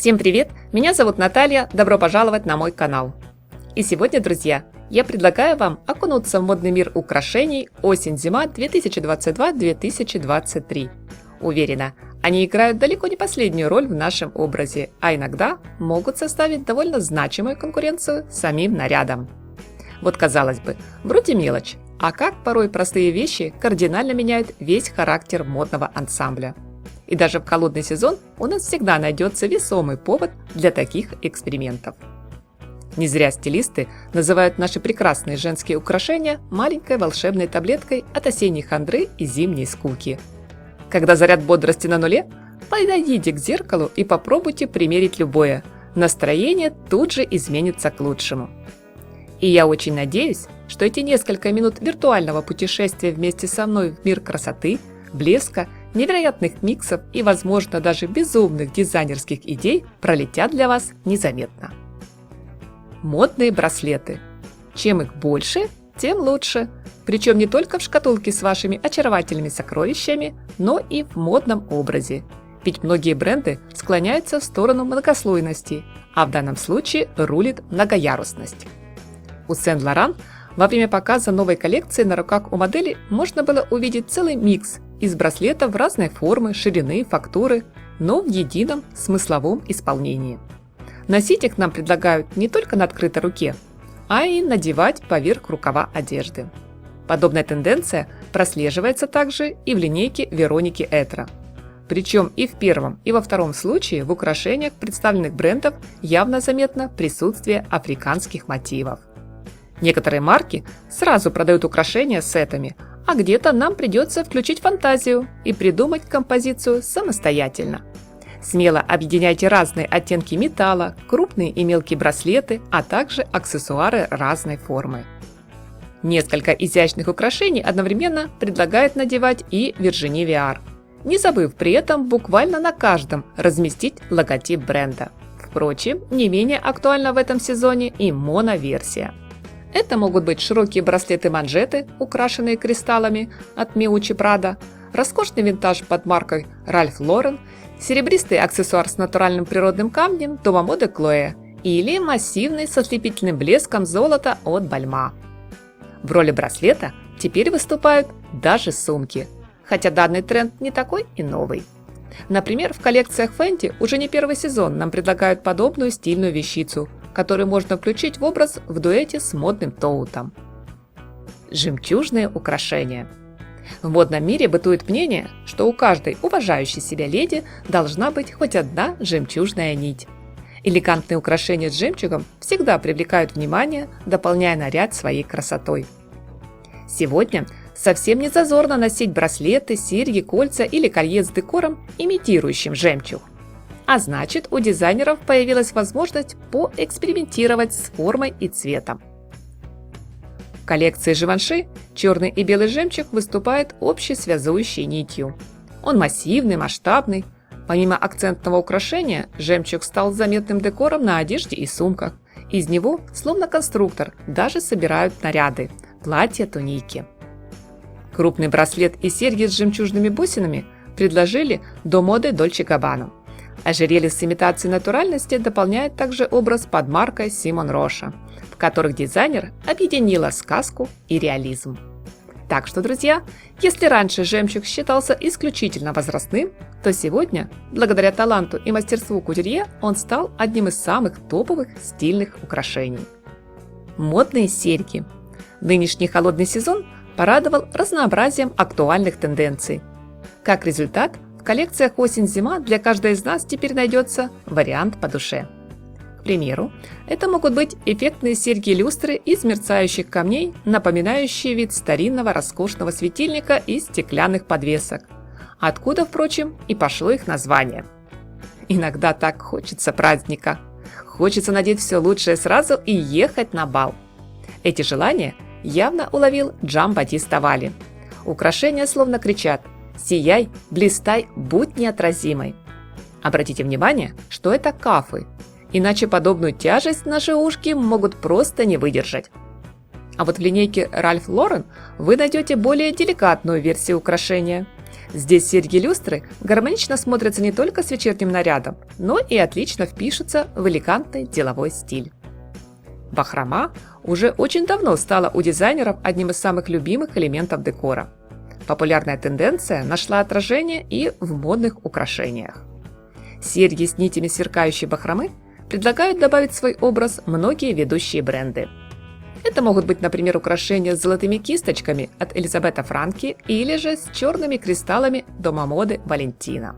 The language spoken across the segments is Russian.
Всем привет! Меня зовут Наталья, добро пожаловать на мой канал. И сегодня, друзья, я предлагаю вам окунуться в модный мир украшений осень-зима 2022-2023. Уверена, они играют далеко не последнюю роль в нашем образе, а иногда могут составить довольно значимую конкуренцию самим нарядам. Вот казалось бы, вроде мелочь, а как порой простые вещи кардинально меняют весь характер модного ансамбля. И даже в холодный сезон у нас всегда найдется весомый повод для таких экспериментов. Не зря стилисты называют наши прекрасные женские украшения маленькой волшебной таблеткой от осенней хандры и зимней скуки. Когда заряд бодрости на нуле, подойдите к зеркалу и попробуйте примерить любое. Настроение тут же изменится к лучшему. И я очень надеюсь, что эти несколько минут виртуального путешествия вместе со мной в мир красоты, блеска, невероятных миксов и, возможно, даже безумных дизайнерских идей пролетят для вас незаметно. Модные браслеты. Чем их больше, тем лучше. Причем не только в шкатулке с вашими очаровательными сокровищами, но и в модном образе. Ведь многие бренды склоняются в сторону многослойности, а в данном случае рулит многоярусность. У Сен-Лоран во время показа новой коллекции на руках у модели можно было увидеть целый микс из браслетов разной формы, ширины, фактуры, но в едином смысловом исполнении. Носить их нам предлагают не только на открытой руке, а и надевать поверх рукава одежды. Подобная тенденция прослеживается также и в линейке Вероники Этро. Причем и в первом, и во втором случае в украшениях представленных брендов явно заметно присутствие африканских мотивов. Некоторые марки сразу продают украшения сетами, а где-то нам придется включить фантазию и придумать композицию самостоятельно. Смело объединяйте разные оттенки металла, крупные и мелкие браслеты, а также аксессуары разной формы. Несколько изящных украшений одновременно предлагает надевать и Virginie Viard, не забыв при этом буквально на каждом разместить логотип бренда. Впрочем, не менее актуальна в этом сезоне и моноверсия. Это могут быть широкие браслеты-манжеты, украшенные кристаллами от Miucci Prada, роскошный винтаж под маркой Ralph Lauren, серебристый аксессуар с натуральным природным камнем Дома моды Chloé или массивный с ослепительным блеском золота от Balmain. В роли браслета теперь выступают даже сумки, хотя данный тренд не такой и новый. Например, в коллекциях Fenty уже не первый сезон нам предлагают подобную стильную вещицу, которую можно включить в образ в дуэте с модным тоутом. Жемчужные украшения. В модном мире бытует мнение, что у каждой уважающей себя леди должна быть хоть одна жемчужная нить. Элегантные украшения с жемчугом всегда привлекают внимание, дополняя наряд своей красотой. Сегодня совсем не зазорно носить браслеты, серьги, кольца или колье с декором, имитирующим жемчуг. А значит, у дизайнеров появилась возможность поэкспериментировать с формой и цветом. В коллекции Givenchy черный и белый жемчуг выступает общей связующей нитью. Он массивный, масштабный. Помимо акцентного украшения, жемчуг стал заметным декором на одежде и сумках. Из него, словно конструктор, даже собирают наряды – платья, туники. Крупный браслет и серьги с жемчужными бусинами предложили до моды Dolce & Gabbana. Ожерелье с имитацией натуральности дополняет также образ под маркой Симон Роша, в которых дизайнер объединила сказку и реализм. Так что, друзья, если раньше жемчуг считался исключительно возрастным, то сегодня, благодаря таланту и мастерству кутюрье, он стал одним из самых топовых стильных украшений. Модные серьги. Нынешний холодный сезон порадовал разнообразием актуальных тенденций. Как результат, в коллекциях осень-зима для каждой из нас теперь найдется вариант по душе. К примеру, это могут быть эффектные серьги-люстры из мерцающих камней, напоминающие вид старинного роскошного светильника из стеклянных подвесок, откуда, впрочем, и пошло их название. Иногда так хочется праздника. Хочется надеть все лучшее сразу и ехать на бал. Эти желания явно уловил Джамбатиста Валли. Украшения словно кричат: «Сияй, блистай, будь неотразимой». Обратите внимание, что это кафы, иначе подобную тяжесть наши ушки могут просто не выдержать. А вот в линейке Ralph Lauren вы найдете более деликатную версию украшения. Здесь серьги-люстры гармонично смотрятся не только с вечерним нарядом, но и отлично впишутся в элегантный деловой стиль. Бахрома уже очень давно стала у дизайнеров одним из самых любимых элементов декора. Популярная тенденция нашла отражение и в модных украшениях. Серьги с нитями сверкающей бахромы предлагают добавить в свой образ многие ведущие бренды. Это могут быть, например, украшения с золотыми кисточками от Элизабета Франки или же с черными кристаллами дома моды Валентина.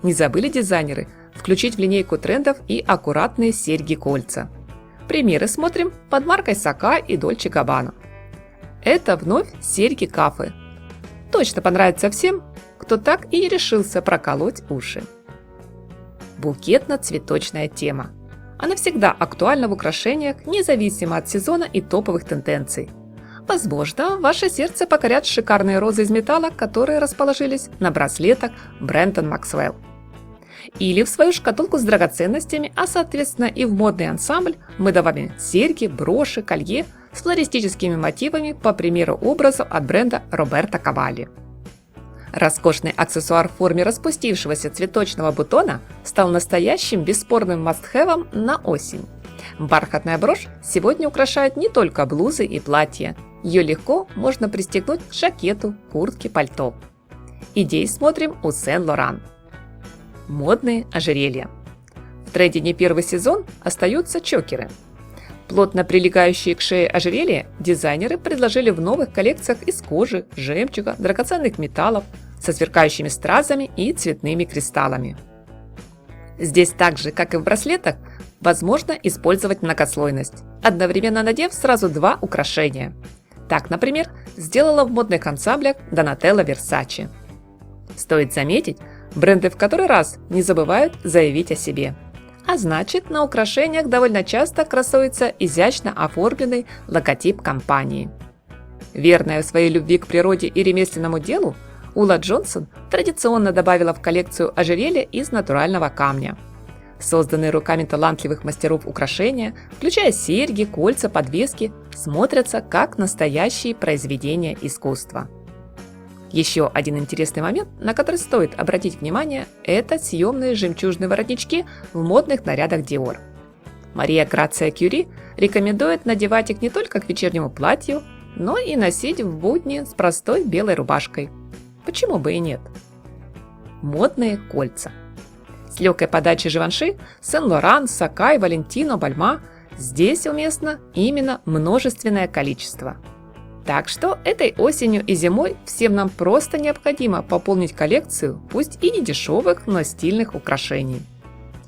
Не забыли дизайнеры включить в линейку трендов и аккуратные серьги-кольца. Примеры смотрим под маркой Sacai и Dolce Gabbana. Это вновь серьги-кафы. Точно понравится всем, кто так и не решился проколоть уши. Букетно-цветочная тема. Она всегда актуальна в украшениях, независимо от сезона и топовых тенденций. Возможно, ваше сердце покорят шикарные розы из металла, которые расположились на браслетах Брэндон Максвелл. Или в свою шкатулку с драгоценностями, а соответственно и в модный ансамбль мы добавим серьги, броши, колье с флористическими мотивами по примеру образов от бренда Роберто Кавалли. Роскошный аксессуар в форме распустившегося цветочного бутона стал настоящим бесспорным must-have'ом на осень. Бархатная брошь сегодня украшает не только блузы и платья. Ее легко можно пристегнуть к жакету, куртке, пальто. Идей смотрим у Сен-Лоран. Модные ожерелья. В тренде не первый сезон остаются чокеры. Плотно прилегающие к шее ожерелья дизайнеры предложили в новых коллекциях из кожи, жемчуга, драгоценных металлов, со сверкающими стразами и цветными кристаллами. Здесь так же, как и в браслетах, возможно использовать многослойность, одновременно надев сразу два украшения. Так, например, сделала в модных ансамблях Donatella Versace. Стоит заметить, бренды в который раз не забывают заявить о себе. А значит, на украшениях довольно часто красуется изящно оформленный логотип компании. Верная в своей любви к природе и ремесленному делу, Ула Джонсон традиционно добавила в коллекцию ожерелья из натурального камня. Созданные руками талантливых мастеров украшения, включая серьги, кольца, подвески, смотрятся как настоящие произведения искусства. Еще один интересный момент, на который стоит обратить внимание, это съемные жемчужные воротнички в модных нарядах Dior. Мария Грация Кюри рекомендует надевать их не только к вечернему платью, но и носить в будни с простой белой рубашкой. Почему бы и нет? Модные кольца. С легкой подачей Живанши, Сен-Лоран, Sacai, Валентино, Бальма здесь уместно именно множественное количество. Так что этой осенью и зимой всем нам просто необходимо пополнить коллекцию, пусть и не дешевых, но стильных украшений.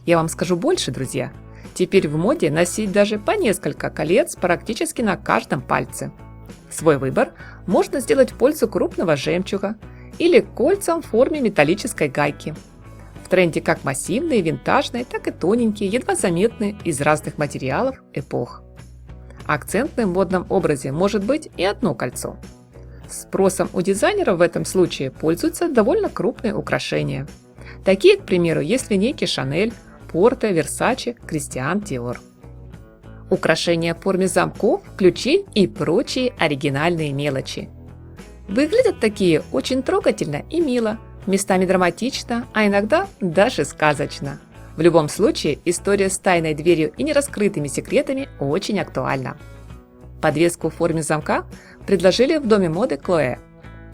Я вам скажу больше, друзья. Теперь в моде носить даже по несколько колец практически на каждом пальце. Свой выбор можно сделать в пользу крупного жемчуга или кольцам в форме металлической гайки. В тренде как массивные, винтажные, так и тоненькие, едва заметные из разных материалов эпох. Акцентным в модном образе может быть и одно кольцо. Спросом у дизайнеров в этом случае пользуются довольно крупные украшения. Такие, к примеру, есть линейки Chanel, Porto, Versace, Christian Dior. Украшения в форме замков, ключей и прочие оригинальные мелочи. Выглядят такие очень трогательно и мило, местами драматично, а иногда даже сказочно. В любом случае, история с тайной дверью и нераскрытыми секретами очень актуальна. Подвеску в форме замка предложили в доме моды Chloé.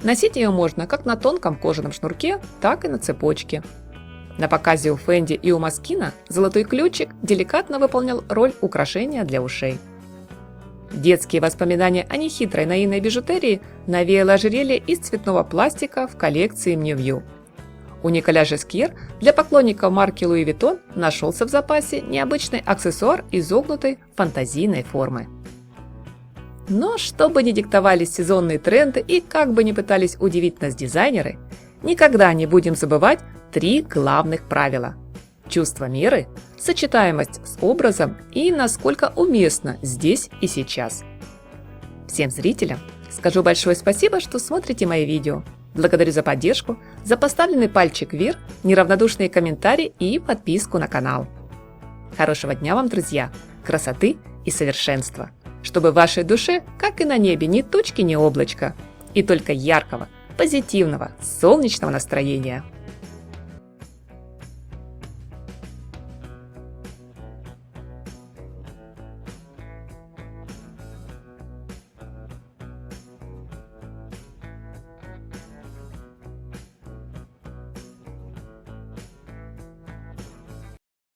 Носить ее можно как на тонком кожаном шнурке, так и на цепочке. На показе у Фенди и у Москина золотой ключик деликатно выполнял роль украшения для ушей. Детские воспоминания о нехитрой наивной бижутерии навеяло ожерелье из цветного пластика в коллекции Miu Miu. У Николя Жескьер для поклонников марки Louis Vuitton нашелся в запасе необычный аксессуар изогнутой фантазийной формы. Но что бы ни диктовали сезонные тренды и как бы ни пытались удивить нас дизайнеры, никогда не будем забывать три главных правила: чувство меры, сочетаемость с образом и насколько уместно здесь и сейчас. Всем зрителям скажу большое спасибо, что смотрите мои видео. Благодарю за поддержку, за поставленный пальчик вверх, неравнодушные комментарии и подписку на канал. Хорошего дня вам, друзья, красоты и совершенства, чтобы в вашей душе, как и на небе, ни тучки, ни облачка, и только яркого, позитивного, солнечного настроения.